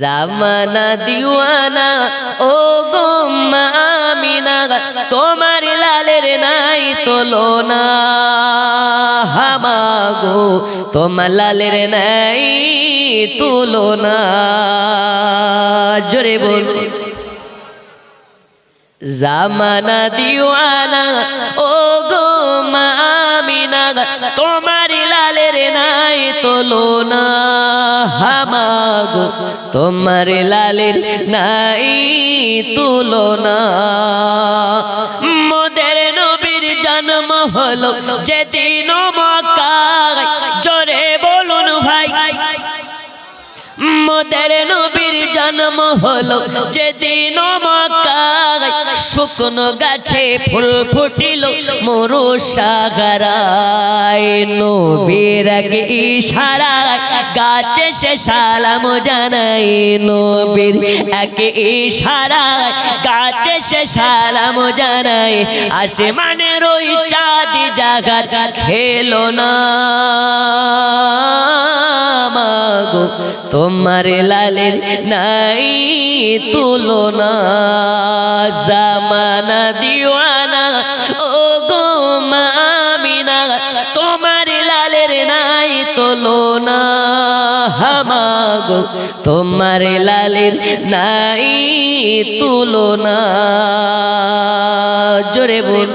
জামানা দিওয়ানা ও গো মা আমিনা, তোমার লালের নাই তুলনা। হামাগো তোমার লালের নাই তুলনা। জোরে বল। জামানা দিওয়ানা ও গো মা আমিনা, তোমার লালের নাই তুলনা। হামাগো তোমার লালের নাই তুলনা। মোদের নবীর জন্ম হলো যেদিন মক্কায়, জোরে বলুন ভাই। মোদের নবীর জন্ম হলো যেদিন মক্কায়, শুকনো গাছে ফুল ফুটিল মরু সাগরায়। নবীর এক ইশারায় গাছে সে সালাম জানাই। নবীর এক ইশারায় গাছে সে সালাম জানাই। আসমানের ওই চাঁদ জাগার খেলো না। মাগো তোমার লালের নাই তুলনা। জামানা দিওয়ানা ও গো মা আমিনা, তোমার লালের নাই তুলনা। হামাগো তোমার লালের নাই তুলনা। জোরে বল।